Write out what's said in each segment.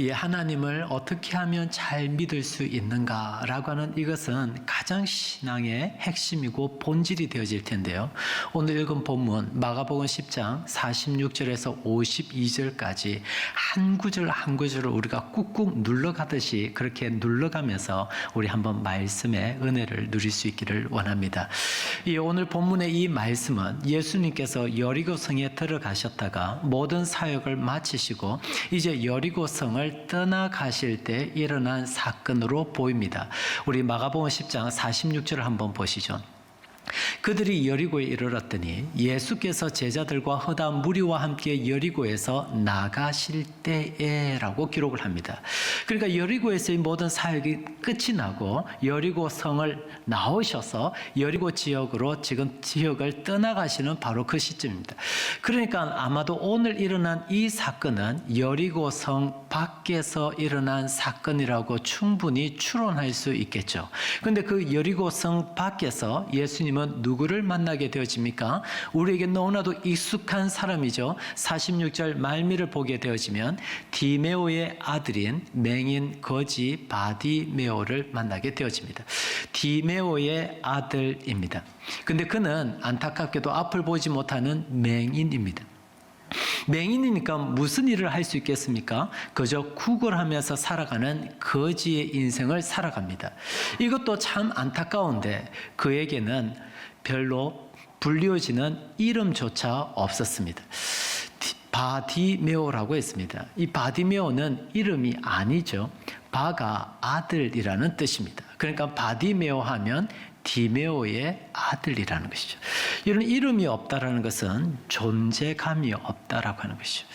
이 하나님을 어떻게 하면 잘 믿을 수 있는가라고 하는 이것은 가장 신앙의 핵심이고 본질이 되어질 텐데요. 오늘 읽은 본문 마가복음 10장 46절에서 52절까지 한 구절 한 구절을 우리가 꾹꾹 눌러가듯이 그렇게 눌러가면서 우리 한번 말씀의 은혜를 누릴 수 있기를 원합니다. 이 오늘 본문의 이 말씀은 예수님께서 여리고성에 들어가셨다가 모든 사역을 마치시고 이제 여리고성을 떠나가실 때 일어난 사건으로 보입니다. 우리 마가복음 10장 46절을 한번 보시죠. 그들이 여리고에 이르렀더니 예수께서 제자들과 허다 무리와 함께 여리고에서 나가실 때에라고 기록을 합니다. 그러니까 여리고에서의 모든 사역이 끝이 나고 여리고 성을 나오셔서 여리고 지역으로 지금 지역을 떠나가시는 바로 그 시점입니다. 그러니까 아마도 오늘 일어난 이 사건은 여리고 성 밖에서 일어난 사건이라고 충분히 추론할 수 있겠죠. 그런데 그 여리고 성 밖에서 예수님은 누구를 만나게 되어집니까? 우리에게 너무나도 익숙한 사람이죠. 46절 말미를 보게 되어지면 디메오의 아들인 맹인 거지 바디메오를 만나게 되어집니다. 디메오의 아들입니다. 근데 그는 안타깝게도 앞을 보지 못하는 맹인입니다. 맹인이니까 무슨 일을 할 수 있겠습니까? 그저 구걸하면서 살아가는 거지의 인생을 살아갑니다. 이것도 참 안타까운데 그에게는 별로 불리워지는 이름조차 없었습니다. 바디메오라고 했습니다. 이 바디메오는 이름이 아니죠. 바가 아들이라는 뜻입니다. 그러니까 바디메오 하면 디메오의 아들이라는 것이죠. 이런 이름이 없다라는 것은 존재감이 없다라고 하는 것이죠.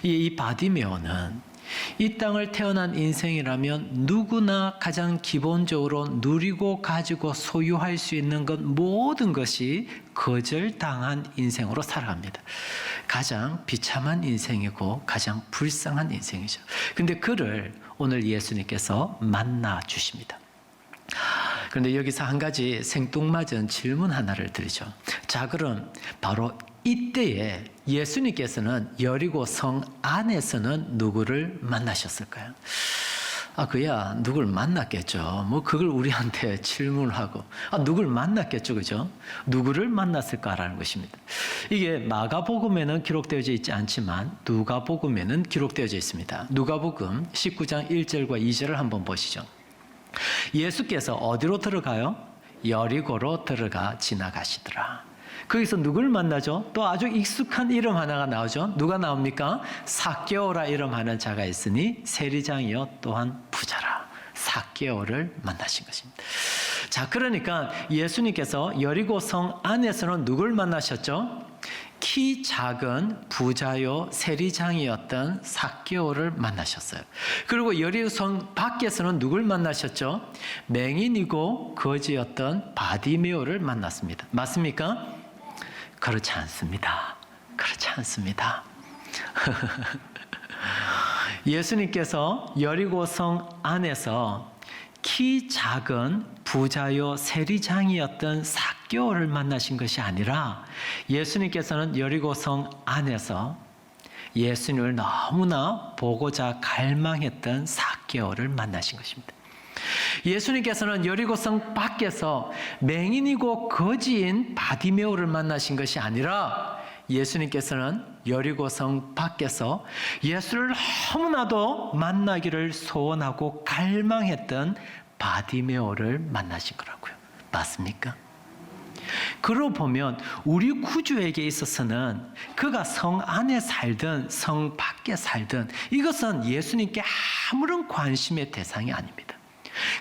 이 바디메오는 이 땅을 태어난 인생이라면 누구나 가장 기본적으로 누리고 가지고 소유할 수 있는 것 모든 것이 거절당한 인생으로 살아갑니다. 가장 비참한 인생이고 가장 불쌍한 인생이죠. 근데 그를 오늘 예수님께서 만나 주십니다. 그런데 여기서 한 가지 생뚱맞은 질문 하나를 드리죠. 자, 그럼 바로 이때에 예수님께서는 여리고 성 안에서는 누구를 만나셨을까요? 그야 누굴 만났겠죠. 뭐 그걸 우리한테 질문을 하고 누굴 만났겠죠, 그죠? 누구를 만났을까라는 것입니다. 이게 마가복음에는 기록되어져 있지 않지만 누가복음에는 기록되어져 있습니다. 누가복음 19장 1절과 2절을 한번 보시죠. 예수께서 어디로 들어가요? 여리고로 들어가 지나가시더라. 거기서 누굴 만나죠? 또 아주 익숙한 이름 하나가 나오죠. 누가 나옵니까? 삭개오라 이름하는 자가 있으니 세리장이요 또한 부자라. 삭개오를 만나신 것입니다. 자, 그러니까 예수님께서 여리고 성 안에서는 누굴 만나셨죠? 키 작은 부자요 세리장이었던 삭개오를 만나셨어요. 그리고 여리고 성 밖에서는 누굴 만나셨죠? 맹인이고 거지였던 바디메오를 만났습니다. 맞습니까? 그렇지 않습니다. 그렇지 않습니다. 예수님께서 여리고 성 안에서 키 작은 부자요 세리장이었던 삭개오를 만나신 것이 아니라 예수님께서는 여리고 성 안에서 예수님을 너무나 보고자 갈망했던 삭개오를 만나신 것입니다. 예수님께서는 여리고성 밖에서 맹인이고 거지인 바디메오를 만나신 것이 아니라 예수님께서는 여리고성 밖에서 예수를 너무나도 만나기를 소원하고 갈망했던 바디메오를 만나신 거라고요. 맞습니까? 그러고 보면 우리 구주에게 있어서는 그가 성 안에 살든 성 밖에 살든 이것은 예수님께 아무런 관심의 대상이 아닙니다.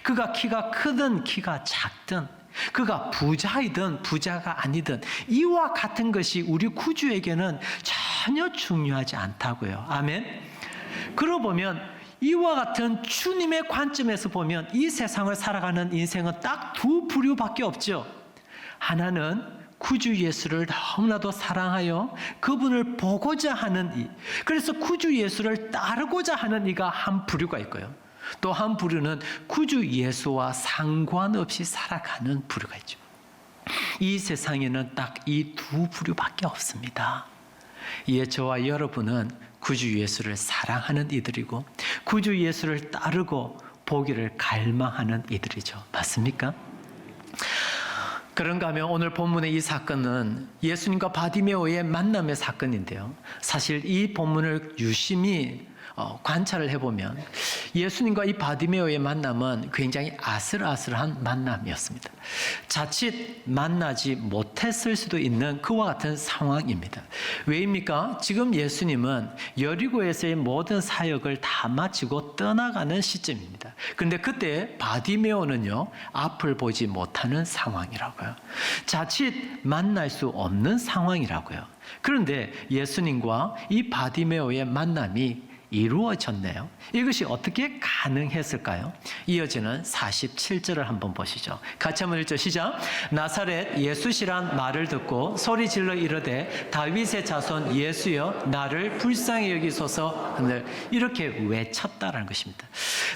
그가 키가 크든 키가 작든 그가 부자이든 부자가 아니든 이와 같은 것이 우리 구주에게는 전혀 중요하지 않다고요. 아멘. 그러고 보면 이와 같은 주님의 관점에서 보면 이 세상을 살아가는 인생은 딱 두 부류밖에 없죠. 하나는 구주 예수를 너무나도 사랑하여 그분을 보고자 하는 이, 그래서 구주 예수를 따르고자 하는 이가 한 부류가 있고요. 또 한 부류는 구주 예수와 상관없이 살아가는 부류가 있죠. 이 세상에는 딱 이 두 부류밖에 없습니다. 이에 저와 여러분은 구주 예수를 사랑하는 이들이고 구주 예수를 따르고 보기를 갈망하는 이들이죠. 맞습니까? 그런가 하면 오늘 본문의 이 사건은 예수님과 바디메오의 만남의 사건인데요. 사실 이 본문을 유심히 관찰을 해보면 예수님과 이 바디메오의 만남은 굉장히 아슬아슬한 만남이었습니다. 자칫 만나지 못했을 수도 있는 그와 같은 상황입니다. 왜입니까? 지금 예수님은 여리고에서의 모든 사역을 다 마치고 떠나가는 시점입니다. 그런데 그때 바디메오는요, 앞을 보지 못하는 상황이라고요. 자칫 만날 수 없는 상황이라고요. 그런데 예수님과 이 바디메오의 만남이 이루어졌네요. 이것이 어떻게 가능했을까요? 이어지는 47절을 한번 보시죠. 같이 한번 읽죠. 시작. 나사렛 예수시란 말을 듣고 소리 질러 이르되 다윗의 자손 예수여 나를 불쌍히 여기소서 이렇게 외쳤다라는 것입니다.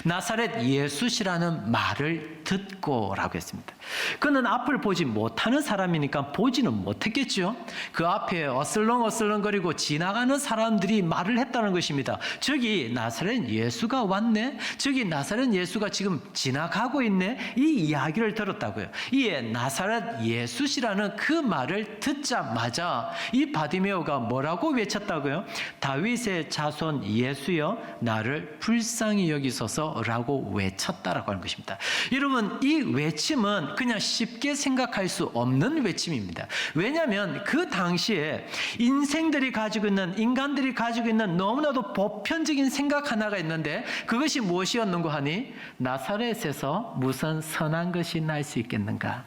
나사렛 예수시라는 말을 듣고라고 했습니다. 그는 앞을 보지 못하는 사람이니까 보지는 못했겠죠. 그 앞에 어슬렁어슬렁거리고 지나가는 사람들이 말을 했다는 것입니다. 저기 나사렛 예수가 왔네. 저기 나사렛 예수가 지금 지나가고 있네. 이 이야기를 들었다고요. 이에 나사렛 예수시라는 그 말을 듣자마자 이 바디메오가 뭐라고 외쳤다고요? 다윗의 자손 예수여 나를 불쌍히 여기소서라고 외쳤다라고 하는 것입니다. 여러분, 이 외침은 그냥 쉽게 생각할 수 없는 외침입니다. 왜냐하면 그 당시에 인생들이 가지고 있는, 인간들이 가지고 있는 너무나도 보편적인 생각 하나가 있는데 그것이 무엇이었는고 하니 나사렛에서 무슨 선한 것이 날 수 있겠는가?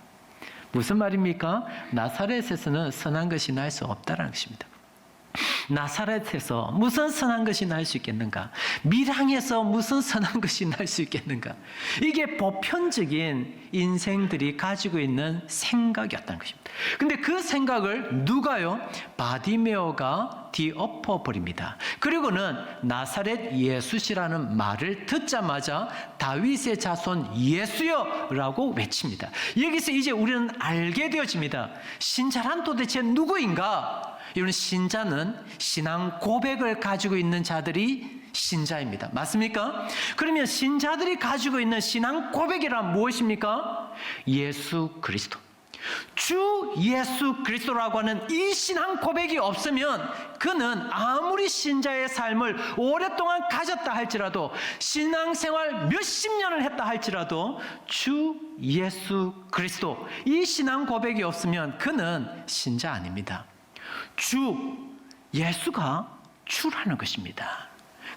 무슨 말입니까? 나사렛에서는 선한 것이 날 수 없다는 것입니다. 나사렛에서 무슨 선한 것이 날 수 있겠는가? 밀항에서 무슨 선한 것이 날 수 있겠는가? 이게 보편적인 인생들이 가지고 있는 생각이었다는 것입니다. 근데 그 생각을 누가요? 바디메오가 뒤엎어버립니다. 그리고는 나사렛 예수시라는 말을 듣자마자 다윗의 자손 예수여 라고 외칩니다. 여기서 이제 우리는 알게 되어집니다. 신자란 도대체 누구인가? 이런 신자는 신앙 고백을 가지고 있는 자들이 신자입니다. 맞습니까? 그러면 신자들이 가지고 있는 신앙 고백이란 무엇입니까? 예수 그리스도. 주 예수 그리스도라고 하는 이 신앙 고백이 없으면 그는 아무리 신자의 삶을 오랫동안 가졌다 할지라도 신앙생활 몇십 년을 했다 할지라도 주 예수 그리스도 이 신앙 고백이 없으면 그는 신자 아닙니다. 주 예수가 주라는 것입니다.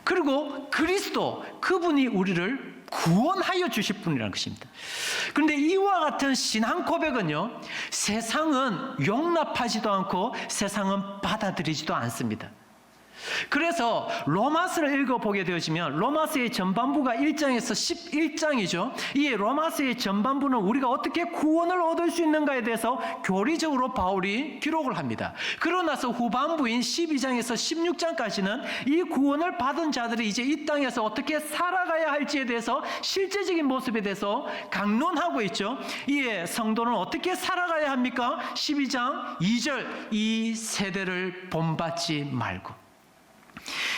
그리고 그리스도 그분이 우리를 구원하여 주실 분이라는 것입니다. 그런데 이와 같은 신앙 고백은요, 세상은 용납하지도 않고 세상은 받아들이지도 않습니다. 그래서 로마서를 읽어보게 되어지면 로마서의 전반부가 1장에서 11장이죠. 이 로마서의 전반부는 우리가 어떻게 구원을 얻을 수 있는가에 대해서 교리적으로 바울이 기록을 합니다. 그러고 나서 후반부인 12장에서 16장까지는 이 구원을 받은 자들이 이제 이 땅에서 어떻게 살아가야 할지에 대해서 실제적인 모습에 대해서 강론하고 있죠. 이에 성도는 어떻게 살아가야 합니까? 12장 2절 이 세대를 본받지 말고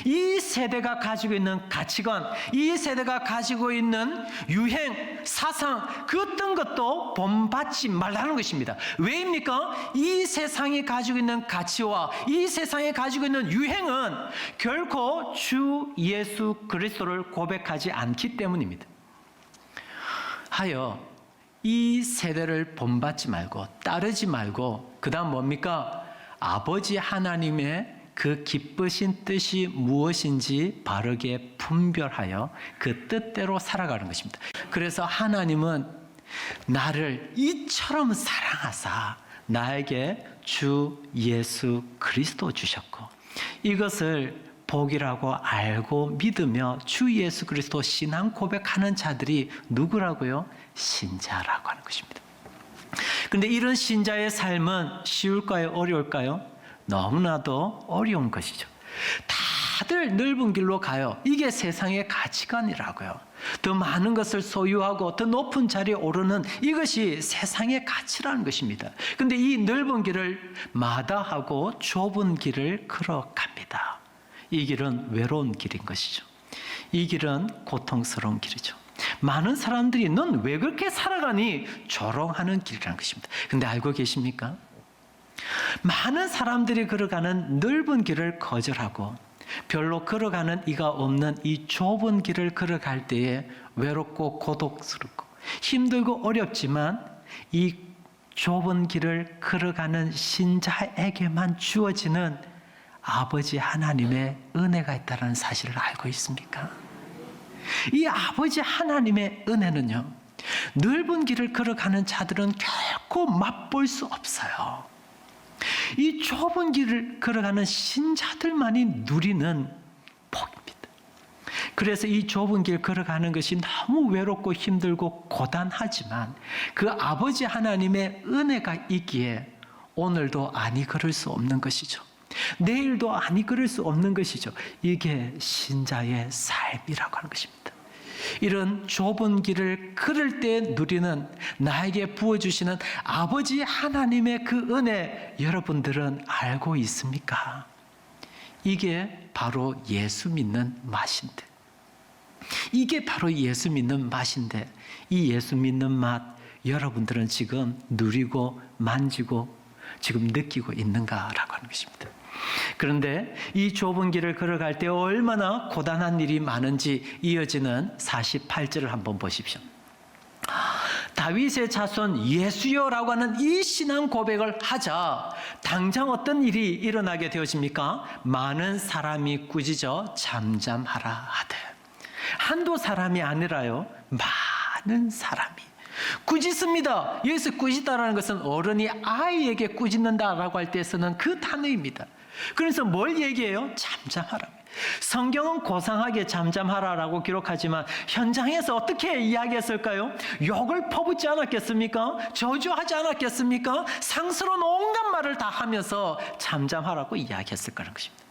이 세대가 가지고 있는 가치관, 이 세대가 가지고 있는 유행, 사상 그 어떤 것도 본받지 말라는 것입니다. 왜입니까? 이 세상이 가지고 있는 가치와 이 세상이 가지고 있는 유행은 결코 주 예수 그리스도를 고백하지 않기 때문입니다. 하여 이 세대를 본받지 말고 따르지 말고 그 다음 뭡니까? 아버지 하나님의 그 기쁘신 뜻이 무엇인지 바르게 분별하여 그 뜻대로 살아가는 것입니다. 그래서 하나님은 나를 이처럼 사랑하사 나에게 주 예수 그리스도 주셨고 이것을 복이라고 알고 믿으며 주 예수 그리스도 신앙 고백하는 자들이 누구라고요? 신자라고 하는 것입니다. 그런데 이런 신자의 삶은 쉬울까요? 어려울까요? 너무나도 어려운 것이죠. 다들 넓은 길로 가요. 이게 세상의 가치관이라고요. 더 많은 것을 소유하고 더 높은 자리에 오르는 이것이 세상의 가치라는 것입니다. 그런데 이 넓은 길을 마다하고 좁은 길을 걸어갑니다. 이 길은 외로운 길인 것이죠. 이 길은 고통스러운 길이죠. 많은 사람들이 넌 왜 그렇게 살아가니? 조롱하는 길이라는 것입니다. 근데 알고 계십니까? 많은 사람들이 걸어가는 넓은 길을 거절하고 별로 걸어가는 이가 없는 이 좁은 길을 걸어갈 때에 외롭고 고독스럽고 힘들고 어렵지만 이 좁은 길을 걸어가는 신자에게만 주어지는 아버지 하나님의 은혜가 있다는 사실을 알고 있습니까? 이 아버지 하나님의 은혜는요, 넓은 길을 걸어가는 자들은 결코 맛볼 수 없어요. 이 좁은 길을 걸어가는 신자들만이 누리는 복입니다. 그래서 이 좁은 길 걸어가는 것이 너무 외롭고 힘들고 고단하지만 그 아버지 하나님의 은혜가 있기에 오늘도 아니 걸을 수 없는 것이죠. 내일도 아니 걸을 수 없는 것이죠. 이게 신자의 삶이라고 하는 것입니다. 이런 좁은 길을 걸을 때 누리는 나에게 부어주시는 아버지 하나님의 그 은혜 여러분들은 알고 있습니까? 이게 바로 예수 믿는 맛인데, 이게 바로 예수 믿는 맛인데 이 예수 믿는 맛 여러분들은 지금 누리고 만지고 지금 느끼고 있는가라고 하는 것입니다. 그런데 이 좁은 길을 걸어갈 때 얼마나 고단한 일이 많은지 이어지는 48절을 한번 보십시오. 다윗의 자손 예수여라고 하는 이 신앙 고백을 하자 당장 어떤 일이 일어나게 되어집니까? 많은 사람이 꾸짖어 잠잠하라 하되. 한두 사람이 아니라요, 많은 사람이 꾸짖습니다. 여기서 꾸짖다라는 것은 어른이 아이에게 꾸짖는다라고 할 때 쓰는 그 단어입니다. 그래서 뭘 얘기해요? 잠잠하라. 성경은 고상하게 잠잠하라라고 기록하지만 현장에서 어떻게 이야기했을까요? 욕을 퍼붓지 않았겠습니까? 저주하지 않았겠습니까? 상스러운 온갖 말을 다 하면서 잠잠하라고 이야기했을 거라는 것입니다.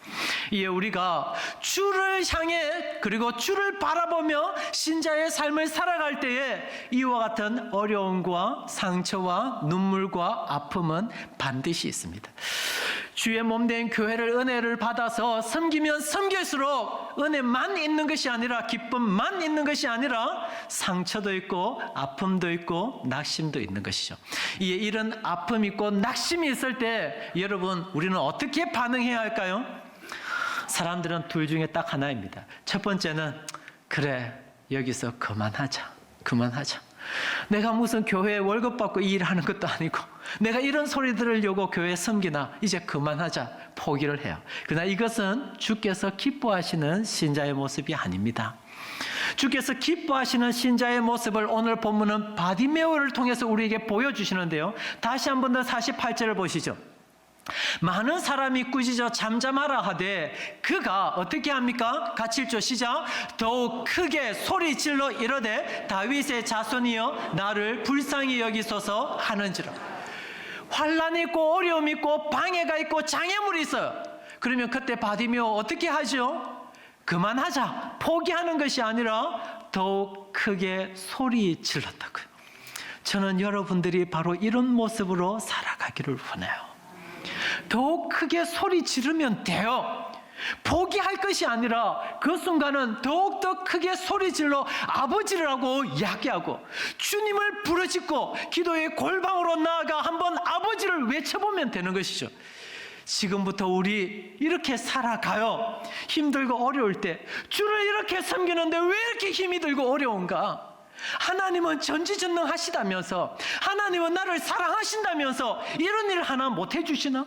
이에 우리가 주를 향해 그리고 주를 바라보며 신자의 삶을 살아갈 때에 이와 같은 어려움과 상처와 눈물과 아픔은 반드시 있습니다. 주의 몸된 교회를 은혜를 받아서 섬기면 섬길수록 은혜만 있는 것이 아니라 기쁨만 있는 것이 아니라 상처도 있고 아픔도 있고 낙심도 있는 것이죠. 이런 아픔이 있고 낙심이 있을 때 여러분 우리는 어떻게 반응해야 할까요? 사람들은 둘 중에 딱 하나입니다. 첫 번째는 그래 여기서 그만하자. 내가 무슨 교회에 월급 받고 이 일을 하는 것도 아니고 내가 이런 소리 들으려고 교회에 섬기나 이제 그만하자 포기를 해요. 그러나 이것은 주께서 기뻐하시는 신자의 모습이 아닙니다. 주께서 기뻐하시는 신자의 모습을 오늘 본문은 바디메오를 통해서 우리에게 보여주시는데요. 다시 한 번 더 48절을 보시죠. 많은 사람이 꾸짖어 잠잠하라 하되 그가 어떻게 합니까? 같이 읽죠. 시작. 더욱 크게 소리질러 이르되 다윗의 자손이여 나를 불쌍히 여기소서 하는지라. 환난이 있고 어려움이 있고 방해가 있고 장애물이 있어요. 그러면 그때 바디메오 어떻게 하죠? 그만하자 포기하는 것이 아니라 더욱 크게 소리 질렀다고요. 저는 여러분들이 바로 이런 모습으로 살아가기를 원해요. 더욱 크게 소리 지르면 돼요. 포기할 것이 아니라 그 순간은 더욱더 크게 소리 질러 아버지라고 이야기하고 주님을 부르짖고 기도의 골방으로 나아가 한번 아버지를 외쳐보면 되는 것이죠. 지금부터 우리 이렇게 살아가요. 힘들고 어려울 때 주를 이렇게 섬기는데 왜 이렇게 힘이 들고 어려운가? 하나님은 전지전능하시다면서 하나님은 나를 사랑하신다면서 이런 일 하나 못 해주시나?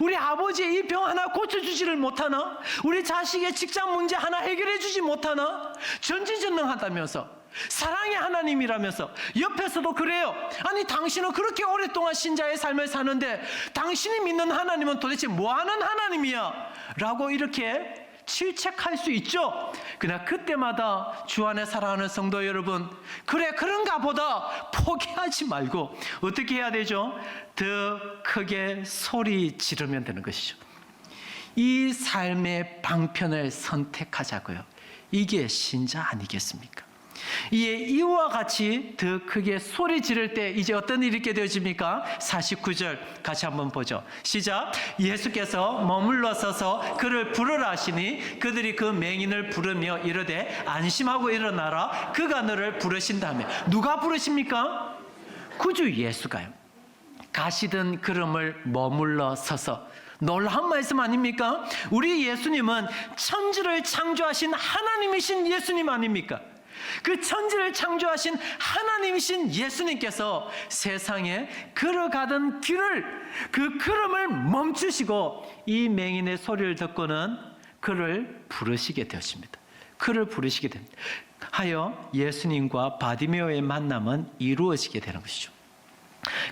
우리 아버지의 이 병 하나 고쳐주지를 못하나? 우리 자식의 직장 문제 하나 해결해주지 못하나? 전지전능하다면서 사랑의 하나님이라면서 옆에서도 그래요. 아니 당신은 그렇게 오랫동안 신자의 삶을 사는데 당신이 믿는 하나님은 도대체 뭐하는 하나님이야? 라고 이렇게 질책할 수 있죠. 그러나 그때마다 주 안에 사랑하는 성도 여러분, 그래 그런가 보다 포기하지 말고 어떻게 해야 되죠? 더 크게 소리 지르면 되는 것이죠. 이 삶의 방편을 선택하자고요. 이게 신자 아니겠습니까? 이와 같이 더 크게 소리 지를 때 이제 어떤 일이 있게 되어집니까? 49절 같이 한번 보죠. 시작. 예수께서 머물러 서서 그를 부르라 하시니 그들이 그 맹인을 부르며 이르되 안심하고 일어나라. 그가 너를 부르신다며. 누가 부르십니까? 구주 예수가요. 가시던 걸음을 머물러 서서. 놀라운 말씀 아닙니까? 우리 예수님은 천지를 창조하신 하나님이신 예수님 아닙니까? 그 천지를 창조하신 하나님이신 예수님께서 세상에 걸어가던 길을 그 걸음을 멈추시고 이 맹인의 소리를 듣고는 그를 부르시게 되었습니다. 그를 부르시게 됩니다. 하여 예수님과 바디메오의 만남은 이루어지게 되는 것이죠.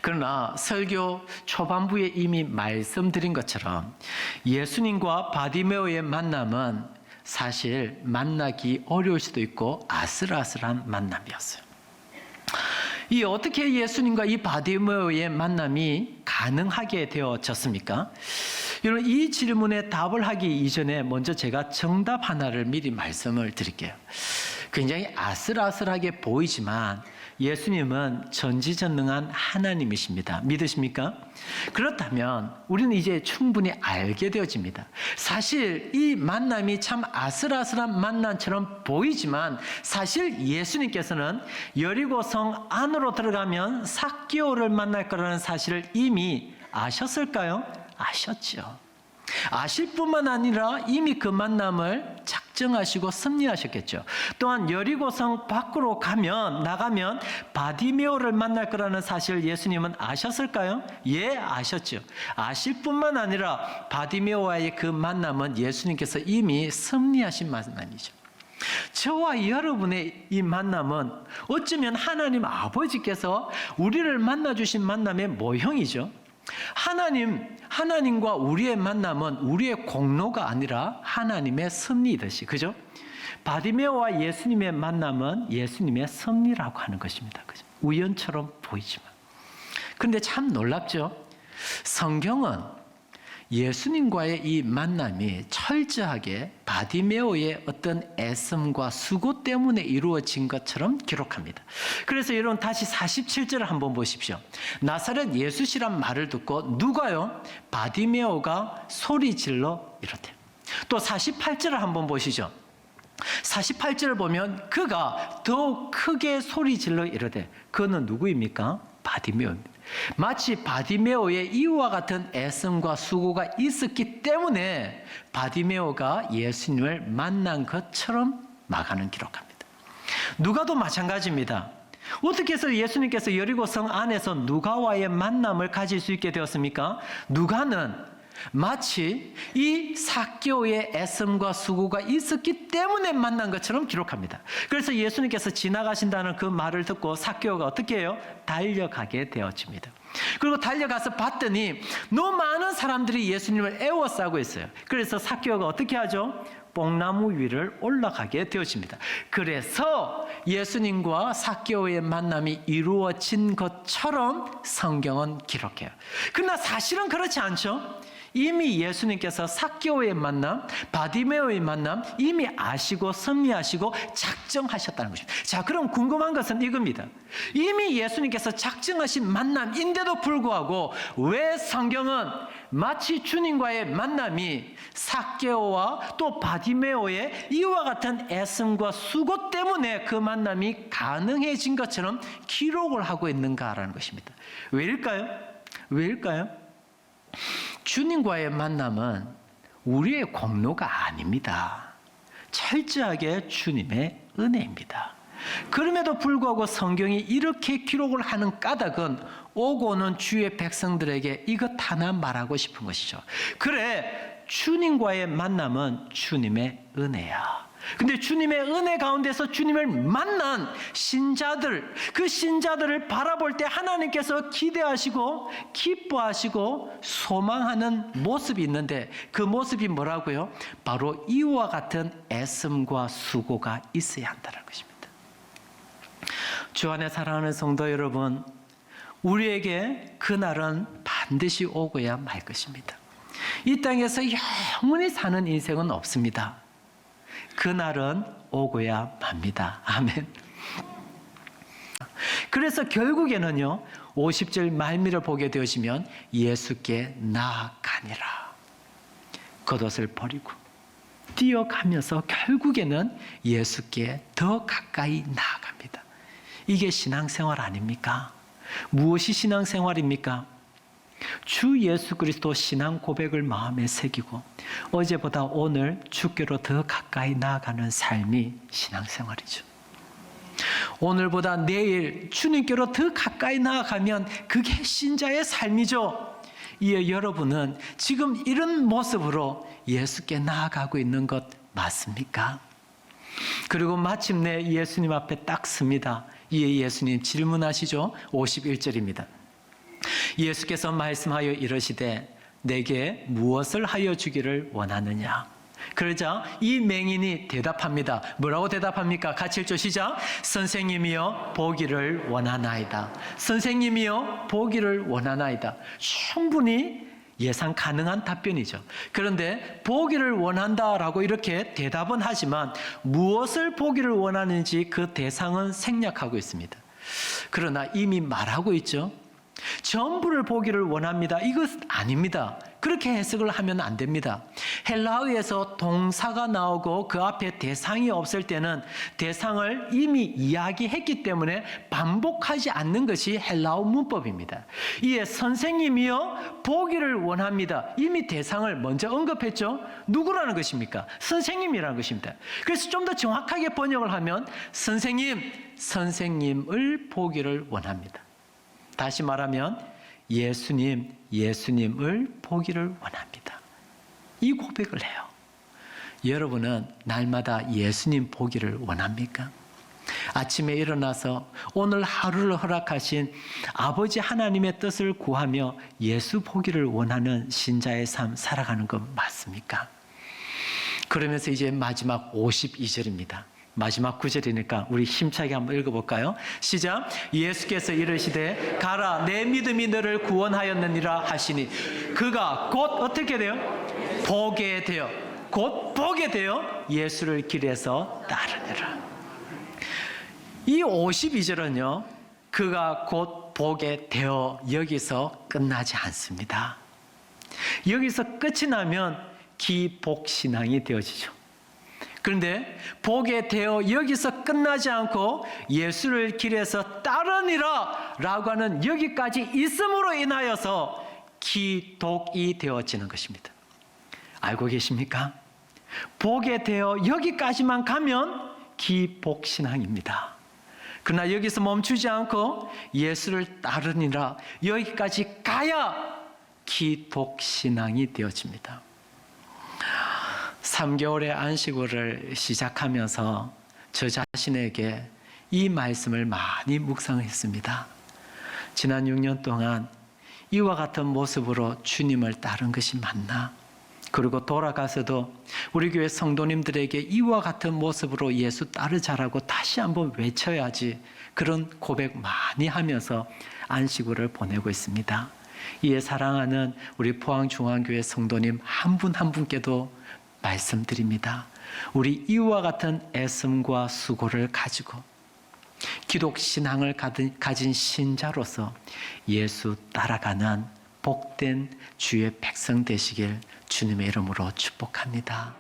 그러나 설교 초반부에 이미 말씀드린 것처럼 예수님과 바디메오의 만남은 사실 만나기 어려울 수도 있고 아슬아슬한 만남이었어요. 어떻게 예수님과 이 바디메오의 만남이 가능하게 되어졌습니까? 여러분, 이 질문에 답을 하기 이전에 먼저 제가 정답 하나를 미리 말씀을 드릴게요. 굉장히 아슬아슬하게 보이지만 예수님은 전지전능한 하나님이십니다. 믿으십니까? 그렇다면 우리는 이제 충분히 알게 되어집니다. 사실 이 만남이 참 아슬아슬한 만남처럼 보이지만 사실 예수님께서는 여리고성 안으로 들어가면 삭개오를 만날 거라는 사실을 이미 아셨을까요? 아셨죠. 아실 뿐만 아니라 이미 그 만남을 작정하시고 섭리하셨겠죠. 또한 여리고성 밖으로 나가면 바디메오를 만날 거라는 사실을 예수님은 아셨을까요? 예, 아셨죠. 아실 뿐만 아니라 바디메오와의 그 만남은 예수님께서 이미 섭리하신 만남이죠. 저와 여러분의 이 만남은 어쩌면 하나님 아버지께서 우리를 만나주신 만남의 모형이죠. 하나님과 우리의 만남은 우리의 공로가 아니라 하나님의 섭리이듯이, 그죠? 바디메오와 예수님의 만남은 예수님의 섭리라고 하는 것입니다. 그죠? 우연처럼 보이지만. 그런데 참 놀랍죠? 성경은 예수님과의 이 만남이 철저하게 바디메오의 어떤 애씀과 수고 때문에 이루어진 것처럼 기록합니다. 그래서 여러분 다시 47절을 한번 보십시오. 나사렛 예수시란 말을 듣고 누가요? 바디메오가 소리질러 이렇대. 또 48절을 한번 보시죠. 48절을 보면 그가 더욱 크게 소리질러 이르되 그는 누구입니까? 바디메오입니다. 마치 바디메오의 이와 같은 애씀과 수고가 있었기 때문에 바디메오가 예수님을 만난 것처럼 마가는 기록합니다. 누가도 마찬가지입니다. 어떻게 해서 예수님께서 여리고성 안에서 누가와의 만남을 가질 수 있게 되었습니까? 누가는 마치 이 삭개오의 애씀과 수고가 있었기 때문에 만난 것처럼 기록합니다. 그래서 예수님께서 지나가신다는 그 말을 듣고 삭개오가 어떻게 해요? 달려가게 되어집니다. 그리고 달려가서 봤더니 너무 많은 사람들이 예수님을 애워싸고 있어요. 그래서 삭개오가 어떻게 하죠? 뽕나무 위를 올라가게 되어집니다. 그래서 예수님과 삭개오의 만남이 이루어진 것처럼 성경은 기록해요. 그러나 사실은 그렇지 않죠? 이미 예수님께서 삭개오의 만남, 바디메오의 만남 이미 아시고 섭리하시고 작정하셨다는 것입니다. 자, 그럼 궁금한 것은 이겁니다. 이미 예수님께서 작정하신 만남인데도 불구하고 왜 성경은 마치 주님과의 만남이 삭개오와 또 바디메오의 이와 같은 애씀과 수고 때문에 그 만남이 가능해진 것처럼 기록을 하고 있는가라는 것입니다. 왜일까요? 왜일까요? 주님과의 만남은 우리의 공로가 아닙니다. 철저하게 주님의 은혜입니다. 그럼에도 불구하고 성경이 이렇게 기록을 하는 까닭은 오고 오는 주의 백성들에게 이것 하나 말하고 싶은 것이죠. 그래, 주님과의 만남은 주님의 은혜야. 근데 주님의 은혜 가운데서 주님을 만난 신자들, 그 신자들을 바라볼 때 하나님께서 기대하시고 기뻐하시고 소망하는 모습이 있는데 그 모습이 뭐라고요? 바로 이와 같은 애씀과 수고가 있어야 한다는 것입니다. 주 안에 사랑하는 성도 여러분, 우리에게 그날은 반드시 오고야 말 것입니다. 이 땅에서 영원히 사는 인생은 없습니다. 그날은 오고야 맙니다. 아멘. 그래서 결국에는요 50절 말미를 보게 되시면 예수께 나아가니라. 겉옷을 버리고 뛰어가면서 결국에는 예수께 더 가까이 나아갑니다. 이게 신앙생활 아닙니까? 무엇이 신앙생활입니까? 주 예수 그리스도 신앙 고백을 마음에 새기고 어제보다 오늘 주께로 더 가까이 나아가는 삶이 신앙생활이죠. 오늘보다 내일 주님께로 더 가까이 나아가면 그게 신자의 삶이죠. 이에 여러분은 지금 이런 모습으로 예수께 나아가고 있는 것 맞습니까? 그리고 마침내 예수님 앞에 딱 섭니다. 이에 예수님 질문하시죠. 51절입니다. 예수께서 말씀하여 이르시되 내게 무엇을 하여 주기를 원하느냐? 그러자 이 맹인이 대답합니다. 뭐라고 대답합니까? 같이 읽죠. 시작. 선생님이여 보기를 원하나이다. 선생님이여 보기를 원하나이다. 충분히 예상 가능한 답변이죠. 그런데 보기를 원한다라고 이렇게 대답은 하지만 무엇을 보기를 원하는지 그 대상은 생략하고 있습니다. 그러나 이미 말하고 있죠. 전부를 보기를 원합니다. 이것 아닙니다. 그렇게 해석을 하면 안 됩니다. 헬라어에서 동사가 나오고 그 앞에 대상이 없을 때는 대상을 이미 이야기했기 때문에 반복하지 않는 것이 헬라어 문법입니다. 이에 선생님이여 보기를 원합니다. 이미 대상을 먼저 언급했죠. 누구라는 것입니까? 선생님이라는 것입니다. 그래서 좀 더 정확하게 번역을 하면 선생님을 보기를 원합니다. 다시 말하면 예수님을 보기를 원합니다. 이 고백을 해요. 여러분은 날마다 예수님 보기를 원합니까? 아침에 일어나서 오늘 하루를 허락하신 아버지 하나님의 뜻을 구하며 예수 보기를 원하는 신자의 삶 살아가는 것 맞습니까? 그러면서 이제 마지막 52절입니다. 마지막 9절이니까 우리 힘차게 한번 읽어볼까요? 시작. 예수께서 이르시되 가라 내 믿음이 너를 구원하였느니라 하시니 그가 곧 어떻게 돼요? 보게 되어 예수를 길에서 따르니라. 이 52절은요 그가 곧 보게 되어 여기서 끝나지 않습니다. 여기서 끝이 나면 기복신앙이 되어지죠. 그런데 보게 되어 여기서 끝나지 않고 예수를 길에서 따르니라 라고 하는 여기까지 있음으로 인하여서 기독이 되어지는 것입니다. 알고 계십니까? 보게 되어 여기까지만 가면 기복신앙입니다. 그러나 여기서 멈추지 않고 예수를 따르니라 여기까지 가야 기독신앙이 되어집니다. 3개월의 안식일을 시작하면서 저 자신에게 이 말씀을 많이 묵상했습니다. 지난 6년 동안 이와 같은 모습으로 주님을 따른 것이 맞나? 그리고 돌아가서도 우리 교회 성도님들에게 이와 같은 모습으로 예수 따르자라고 다시 한번 외쳐야지, 그런 고백 많이 하면서 안식일을 보내고 있습니다. 이에 사랑하는 우리 포항중앙교회 성도님 한 분 한 분께도 말씀드립니다. 우리 이와 같은 애씀과 수고를 가지고 기독신앙을 가진 신자로서 예수 따라가는 복된 주의 백성 되시길 주님의 이름으로 축복합니다.